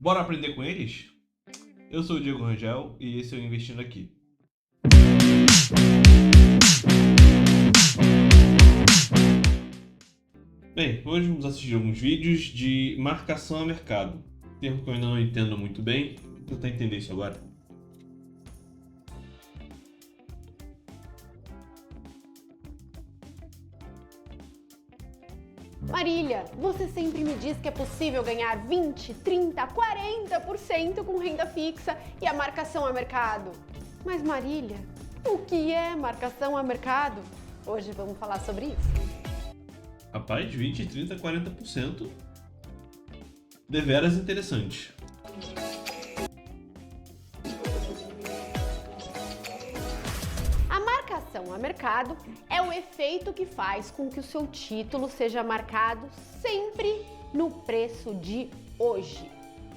Bora aprender com eles? Eu sou o Diego Rangel e esse é o Investindo Aqui. Bem, hoje vamos assistir alguns vídeos de marcação a mercado. Termo que eu ainda não entendo muito bem, vou tentar entender isso agora. Marília, você sempre me diz que é possível ganhar 20, 30, 40% com renda fixa e a marcação a mercado. Mas Marília, o que é marcação a mercado? Hoje vamos falar sobre isso. Rapaz, 20, 30, 40%. Deveras interessante. A marcação a mercado é o efeito que faz com que o seu título seja marcado sempre no preço de hoje.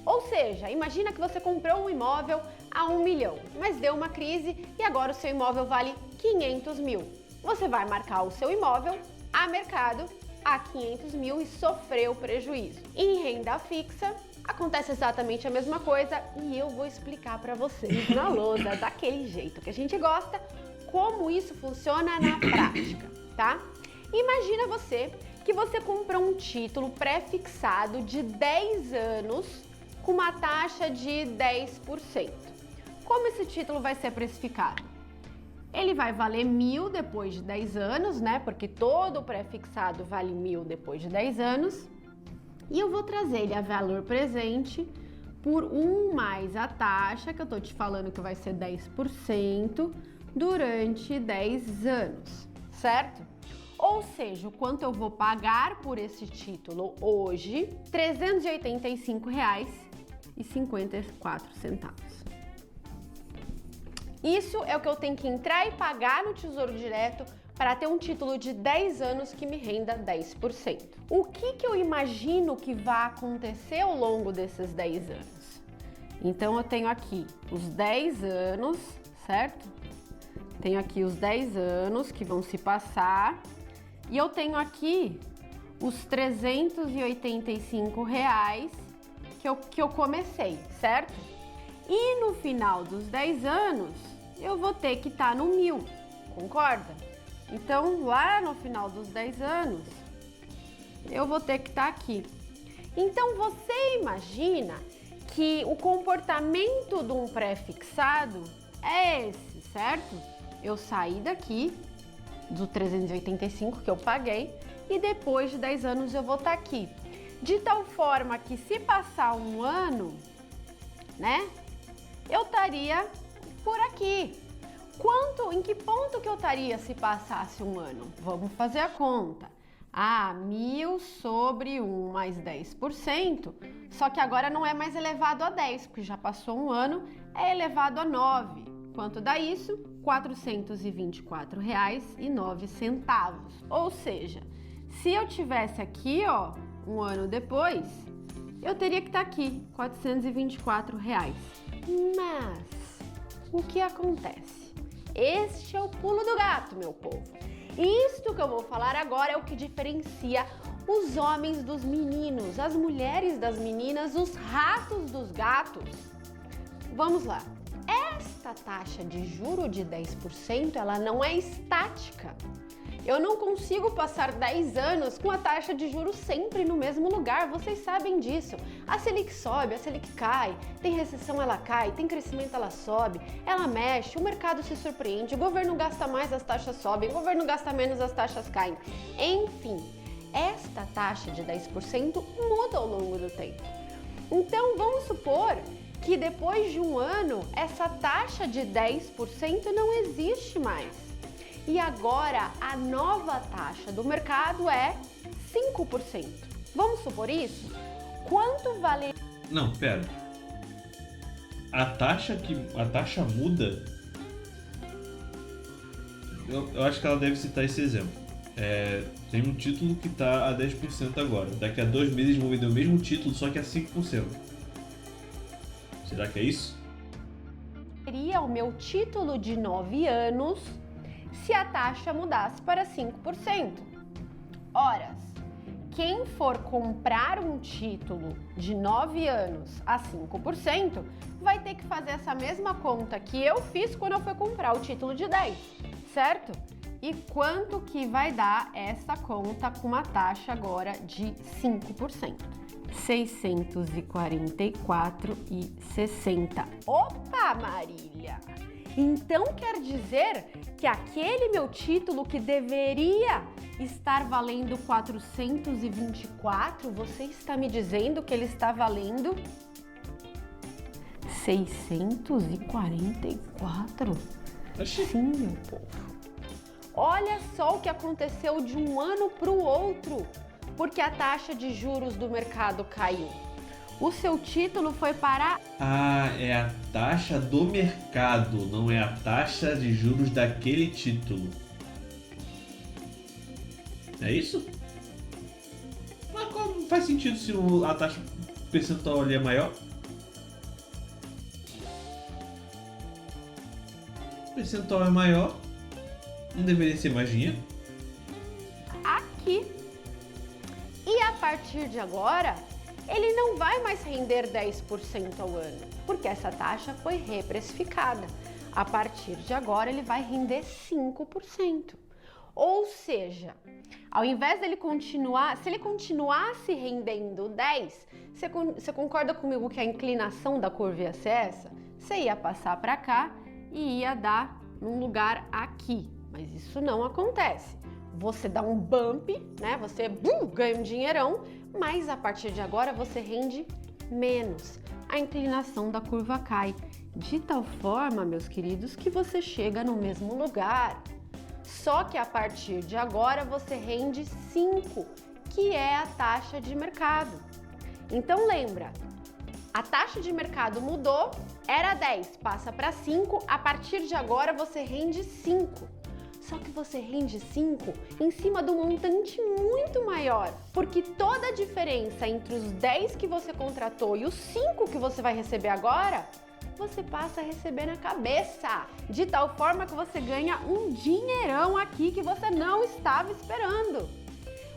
Ou seja, imagina que você comprou um imóvel a 1 milhão, mas deu uma crise e agora o seu imóvel vale 500 mil. Você vai marcar o seu imóvel a mercado a 500 mil e sofreu prejuízo. Em renda fixa, acontece exatamente a mesma coisa e eu vou explicar para vocês na lousa, daquele jeito que a gente gosta, como isso funciona na prática, tá? Imagina que você comprou um título pré-fixado de 10 anos com uma taxa de 10%. Como esse título vai ser precificado? Ele vai valer 1.000 depois de 10 anos, né? Porque todo pré-fixado vale 1.000 depois de 10 anos. E eu vou trazer ele a valor presente por 1 mais a taxa, que eu tô te falando que vai ser 10%, durante 10 anos, certo? Ou seja, o quanto eu vou pagar por esse título hoje? R$ 385,54. Isso é o que eu tenho que entrar e pagar no Tesouro Direto para ter um título de 10 anos que me renda 10%. O que eu imagino que vai acontecer ao longo desses 10 anos? Então eu tenho aqui os 10 anos, certo? Tenho aqui os 10 anos que vão se passar e eu tenho aqui os R$ 385 que eu comecei, certo? E no final dos 10 anos, eu vou ter que estar no 1.000, concorda? Então, lá no final dos 10 anos, eu vou ter que estar aqui. Então, você imagina que o comportamento de um pré-fixado é esse, certo? Eu saí daqui, do 385 que eu paguei, e depois de 10 anos eu vou estar aqui. De tal forma que se passar um ano, né? Eu estaria por aqui. Em que ponto que eu estaria se passasse um ano? Vamos fazer a conta. 1.000 sobre 1 mais 10%, só que agora não é mais elevado a 10, porque já passou um ano, é elevado a 9. Quanto dá isso? R$ 424,09. Ou seja, se eu tivesse aqui, ó, um ano depois, eu teria que estar aqui, R$ 424. Mas, o que acontece? Este é o pulo do gato, meu povo. Isto que eu vou falar agora é o que diferencia os homens dos meninos, as mulheres das meninas, os ratos dos gatos. Vamos lá. Esta taxa de juro de 10%, ela não é estática. Eu não consigo passar 10 anos com a taxa de juros sempre no mesmo lugar, vocês sabem disso. A Selic sobe, a Selic cai, tem recessão, ela cai, tem crescimento, ela sobe, ela mexe, o mercado se surpreende, o governo gasta mais, as taxas sobem, o governo gasta menos, as taxas caem. Enfim, esta taxa de 10% muda ao longo do tempo. Então, vamos supor que depois de um ano, essa taxa de 10% não existe mais. E agora, a nova taxa do mercado é 5%. Vamos supor isso? Quanto vale... Não, pera. A taxa muda? Eu acho que ela deve citar esse exemplo. Tem um título que está a 10% agora. Daqui a 2 meses vão vender o mesmo título, só que a 5%. Será que é isso? Seria o meu título de 9 anos se a taxa mudasse para 5%. Horas, quem for comprar um título de 9 anos a 5%, vai ter que fazer essa mesma conta que eu fiz quando eu fui comprar o título de 10, certo? E quanto que vai dar essa conta com uma taxa agora de 5%? 644,60. Opa, Marília! Então quer dizer que aquele meu título que deveria estar valendo 424, você está me dizendo que ele está valendo 644? Sim, meu povo. Olha só o que aconteceu de um ano para o outro, porque a taxa de juros do mercado caiu. O seu título foi para... Ah, é a taxa do mercado, não é a taxa de juros daquele título. É isso? Mas como faz sentido se a taxa percentual ali é maior? O percentual é maior, não deveria ser mais dinheiro? Aqui. E a partir de agora, ele não vai mais render 10% ao ano, porque essa taxa foi reprecificada. A partir de agora, ele vai render 5%. Ou seja, ao invés dele continuar, se ele continuasse rendendo 10, você concorda comigo que a inclinação da curva ia ser essa? Você ia passar para cá e ia dar num lugar aqui, mas isso não acontece. Você dá um bump, né? Você ganha um dinheirão, mas a partir de agora você rende menos. A inclinação da curva cai de tal forma, meus queridos, que você chega no mesmo lugar. Só que a partir de agora você rende 5, que é a taxa de mercado. Então lembra, a taxa de mercado mudou, era 10, passa para 5, a partir de agora você rende 5. Só que você rende 5 em cima de um montante muito maior, porque toda a diferença entre os 10 que você contratou e os 5 que você vai receber agora, você passa a receber na cabeça, de tal forma que você ganha um dinheirão aqui que você não estava esperando.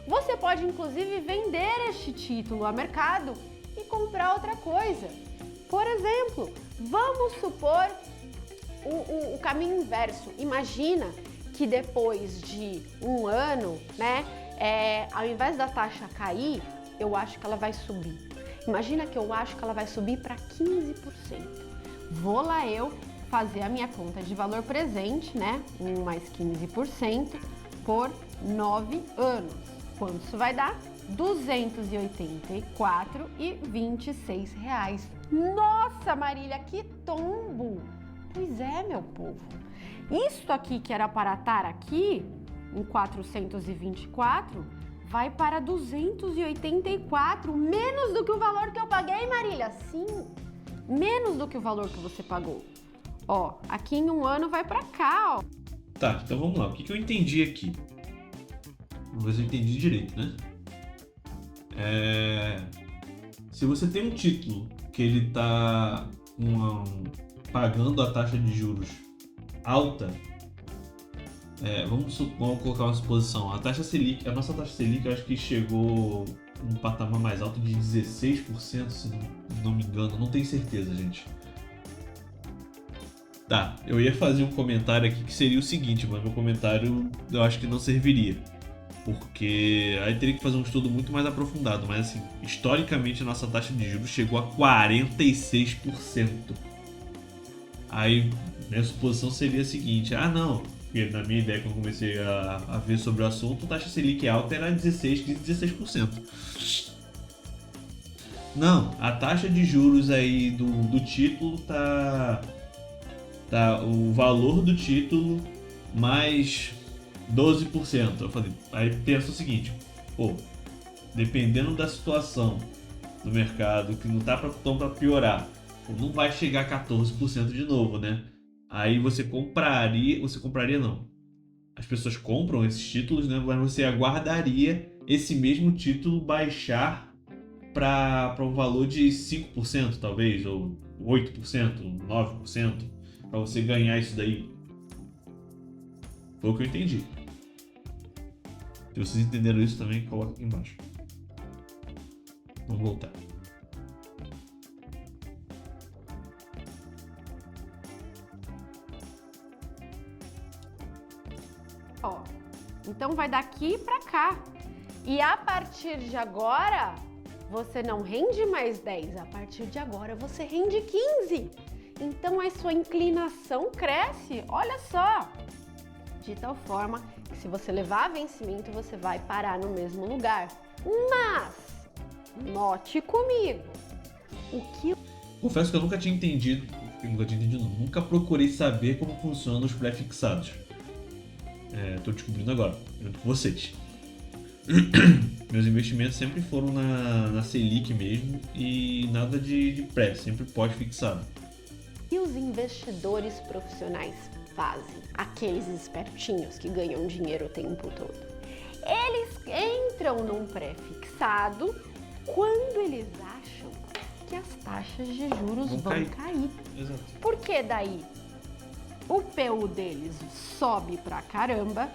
Você pode inclusive vender este título a mercado e comprar outra coisa. Por exemplo, vamos supor o caminho inverso. Imagina que depois de um ano, né, ao invés da taxa cair, eu acho que ela vai subir. Imagina que eu acho que ela vai subir para 15%. Vou lá eu fazer a minha conta de valor presente, né, 1 mais 15% por 9 anos. Quanto isso vai dar? R$ 284,26. Nossa, Marília, que tombo! Pois é, meu povo. Isso aqui que era para estar aqui, em 424, vai para 284, menos do que o valor que eu paguei, Marília. Sim, menos do que o valor que você pagou. Ó, aqui em um ano vai para cá, ó. Tá, então vamos lá. O que eu entendi aqui? Vamos ver se eu entendi direito, né? Se você tem um título que ele tá pagando a taxa de juros alta, vamos colocar uma suposição. A taxa Selic, a nossa taxa Selic, eu acho que chegou um patamar mais alto de 16%, se não me engano, não tenho certeza, gente. Tá, eu ia fazer um comentário aqui que seria o seguinte, mas meu comentário eu acho que não serviria, porque aí teria que fazer um estudo muito mais aprofundado, mas assim, historicamente a nossa taxa de juros chegou a 46%. Aí minha suposição seria a seguinte, não, porque na minha ideia quando eu comecei a ver sobre o assunto, a taxa Selic alta era 16%. Não, a taxa de juros aí do título tá o valor do título mais 12%. Eu falei, aí pensa o seguinte, dependendo da situação do mercado, que não tá para piorar, não vai chegar a 14% de novo, né? Aí você compraria não. As pessoas compram esses títulos, né? Mas você aguardaria esse mesmo título baixar para um valor de 5%, talvez, ou 8%, 9%, para você ganhar isso daí. Foi o que eu entendi. Se vocês entenderam isso também, coloca aqui embaixo. Vamos voltar. Ó, então vai daqui para cá. E a partir de agora, você não rende mais 10. A partir de agora, você rende 15. Então, a sua inclinação cresce. Olha só. De tal forma que se você levar a vencimento, você vai parar no mesmo lugar. Mas, note comigo. O que... Confesso que eu nunca tinha entendido, nunca procurei saber como funcionam os pré-fixados. Tô descobrindo agora, junto com vocês. Meus investimentos sempre foram na Selic mesmo e nada de pré, sempre pós-fixado. E os investidores profissionais fazem? Aqueles espertinhos que ganham dinheiro o tempo todo. Eles entram num pré-fixado quando eles acham que as taxas de juros vão cair. Exato. Por que daí? O PU deles sobe pra caramba,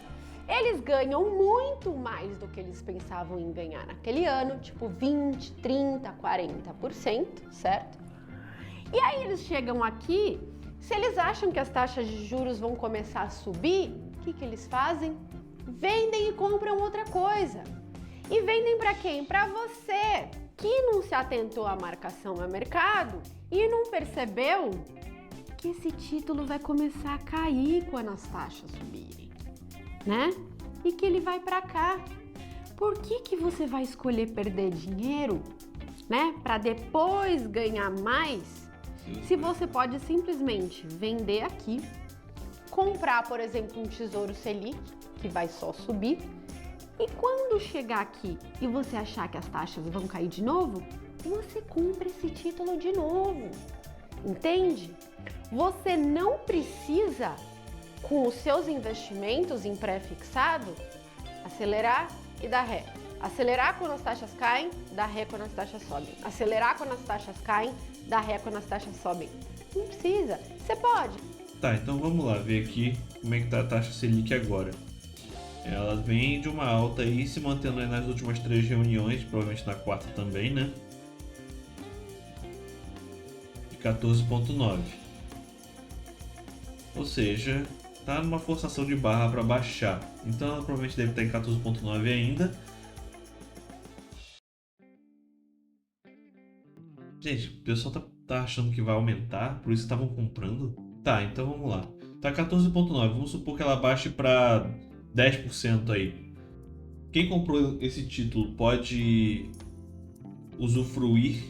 eles ganham muito mais do que eles pensavam em ganhar naquele ano, tipo 20, 30, 40%, certo? E aí eles chegam aqui, se eles acham que as taxas de juros vão começar a subir, o que eles fazem? Vendem e compram outra coisa. E vendem para quem? Para você, que não se atentou à marcação a mercado e não percebeu que esse título vai começar a cair quando as taxas subirem, né? E que ele vai para cá. Por que você vai escolher perder dinheiro, né? Para depois ganhar mais, se você pode simplesmente vender aqui, comprar, por exemplo, um Tesouro Selic, que vai só subir, e quando chegar aqui e você achar que as taxas vão cair de novo, você compra esse título de novo. Entende? Você não precisa, com os seus investimentos em pré-fixado, acelerar e dar ré. Acelerar quando as taxas caem, dar ré quando as taxas sobem. Acelerar quando as taxas caem, dar ré quando as taxas sobem. Não precisa. Você pode. Tá, então vamos lá ver aqui como é que tá a taxa Selic agora. Ela vem de uma alta aí, se mantendo aí nas últimas 3 reuniões, provavelmente na quarta também, né? De 14,9. Ou seja, tá numa forçação de barra para baixar. Então ela provavelmente deve estar em 14,9 ainda. Gente, o pessoal tá achando que vai aumentar, por isso estavam comprando. Tá, então vamos lá. Tá 14,9, vamos supor que ela baixe para 10% aí. Quem comprou esse título pode usufruir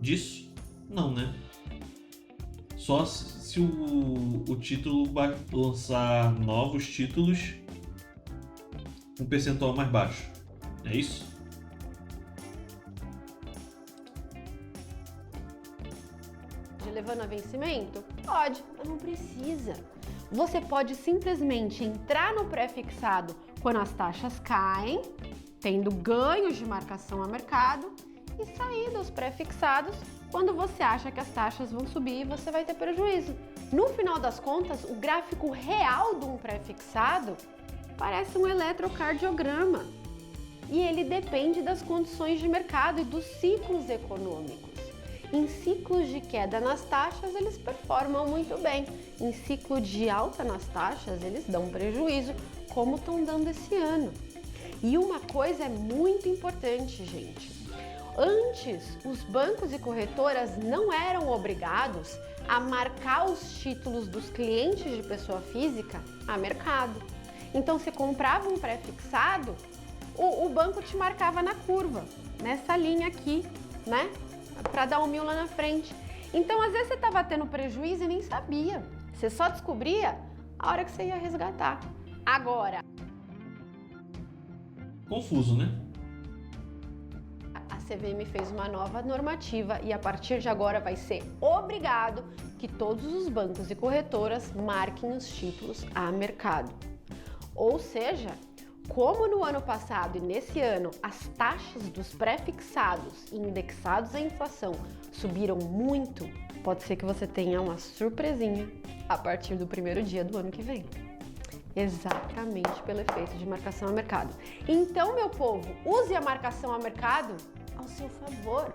disso? Não, né? Só se o título vai lançar novos títulos com um percentual mais baixo. É isso? Levando a vencimento? Pode, mas não precisa. Você pode simplesmente entrar no pré-fixado quando as taxas caem, tendo ganhos de marcação a mercado, e sair dos pré-fixados quando você acha que as taxas vão subir e você vai ter prejuízo. No final das contas, o gráfico real de um pré-fixado parece um eletrocardiograma e ele depende das condições de mercado e dos ciclos econômicos. Em ciclos de queda nas taxas, eles performam muito bem. Em ciclo de alta nas taxas, eles dão prejuízo, como estão dando esse ano. E uma coisa é muito importante, gente. Antes, os bancos e corretoras não eram obrigados a marcar os títulos dos clientes de pessoa física a mercado. Então, você comprava um pré-fixado, o banco te marcava na curva, nessa linha aqui, né? Para dar 1.000 lá na frente. Então, às vezes você estava tendo prejuízo e nem sabia. Você só descobria a hora que você ia resgatar. Agora, confuso, né? A CVM fez uma nova normativa e a partir de agora vai ser obrigado que todos os bancos e corretoras marquem os títulos a mercado. Ou seja, como no ano passado e nesse ano as taxas dos pré-fixados e indexados à inflação subiram muito, pode ser que você tenha uma surpresinha a partir do primeiro dia do ano que vem. Exatamente pelo efeito de marcação a mercado. Então, meu povo, use a marcação a mercado ao ao seu favor.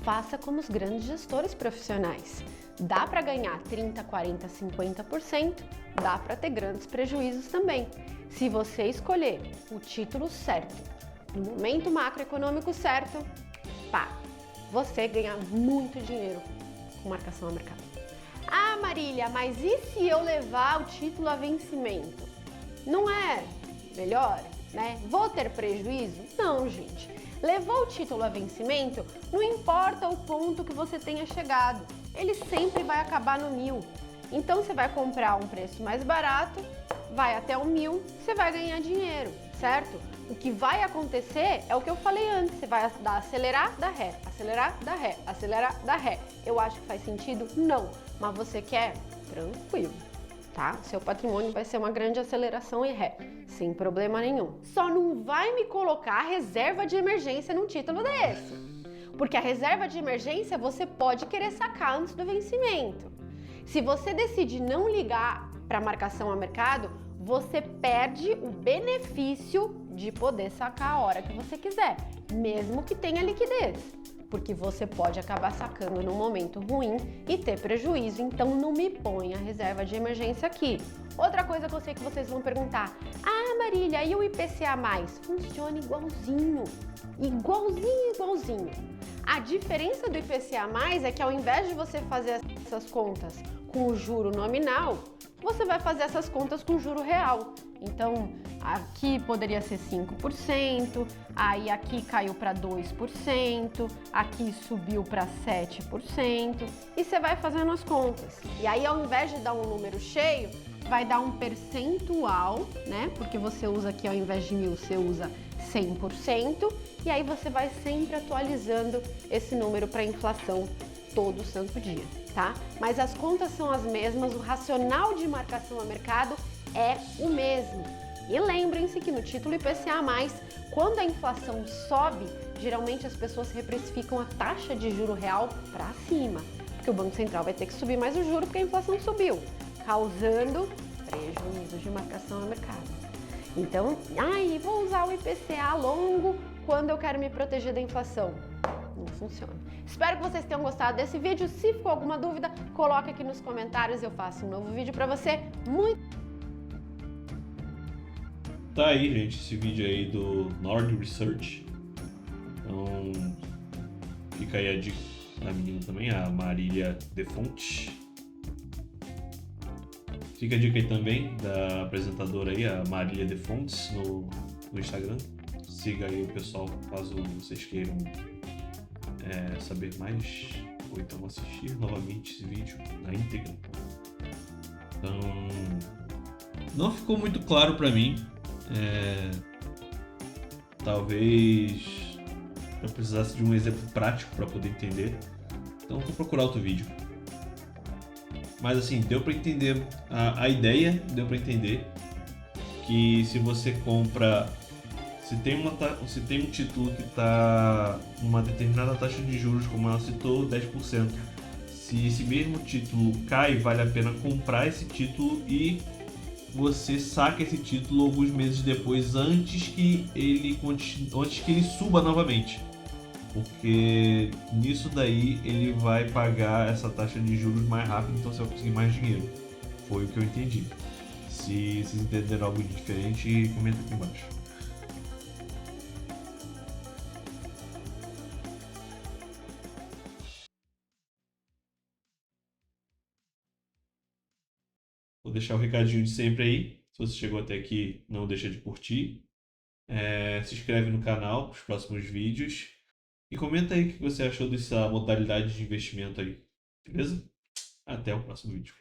Faça como os grandes gestores profissionais. Dá para ganhar 30, 40, 50%, dá para ter grandes prejuízos também. Se você escolher o título certo, no momento macroeconômico certo, pá, você ganha muito dinheiro com marcação a mercado. Ah, Marília, mas e se eu levar o título a vencimento? Não é melhor, né? Vou ter prejuízo? Não, gente. Levou o título a vencimento, não importa o ponto que você tenha chegado, ele sempre vai acabar no 1000. Então você vai comprar um preço mais barato, vai até o 1000, você vai ganhar dinheiro, certo? O que vai acontecer é o que eu falei antes, você vai dar acelerar, dar ré, acelerar, dar ré, acelerar, dar ré. Eu acho que faz sentido? Não, mas você quer? Tranquilo, tá? Seu patrimônio vai ser uma grande aceleração e ré, sem problema nenhum. Só não vai me colocar reserva de emergência num título desse, porque a reserva de emergência você pode querer sacar antes do vencimento. Se você decide não ligar para marcação a mercado, você perde o benefício de poder sacar a hora que você quiser, mesmo que tenha liquidez, porque você pode acabar sacando num momento ruim e ter prejuízo, então não me ponha reserva de emergência aqui. Outra coisa que eu sei que vocês vão perguntar: ah, Marília, e o IPCA+? Funciona igualzinho, igualzinho. A diferença do IPCA+, é que ao invés de você fazer essas contas com o juro nominal, você vai fazer essas contas com juro real. Então, aqui poderia ser 5%, aí aqui caiu para 2%, aqui subiu para 7%, e você vai fazendo as contas. E aí, ao invés de dar um número cheio, vai dar um percentual, né? Porque você usa aqui, ao invés de 1000, você usa 100%, e aí você vai sempre atualizando esse número para a inflação todo santo dia, tá? Mas as contas são as mesmas, o racional de marcação a mercado é o mesmo. E lembrem-se que no título IPCA+, quando a inflação sobe, geralmente as pessoas reprecificam a taxa de juro real para cima, porque o Banco Central vai ter que subir mais o juro porque a inflação subiu, causando prejuízo de marcação a mercado. Então, vou usar o IPCA longo quando eu quero me proteger da inflação. Não funciona. Espero que vocês tenham gostado desse vídeo. Se ficou alguma dúvida, coloque aqui nos comentários, eu faço um novo vídeo para você. Tá aí, gente, esse vídeo aí do Nord Research. Então, fica aí a dica da menina também, a Marília De Fontes. Fica a dica aí também da apresentadora aí, a Marília De Fontes, no Instagram. Siga aí o pessoal, caso vocês queiram saber mais, ou então assistir novamente esse vídeo na íntegra. Então, não ficou muito claro para mim. Talvez eu precisasse de um exemplo prático para poder entender. Então vou procurar outro vídeo. Mas assim, deu para entender a ideia, deu para entender que se você compra, se tem um título que está numa determinada taxa de juros, como ela citou, 10%, se esse mesmo título cai, vale a pena comprar esse título e você saca esse título alguns meses depois, antes que ele suba novamente. Porque nisso daí ele vai pagar essa taxa de juros mais rápido, então você vai conseguir mais dinheiro. Foi o que eu entendi. Se vocês entenderam algo diferente, comenta aqui embaixo. Vou deixar o recadinho de sempre aí. Se você chegou até aqui, não deixa de curtir. Se inscreve no canal para os próximos vídeos. E comenta aí o que você achou dessa modalidade de investimento aí. Beleza? Até o próximo vídeo.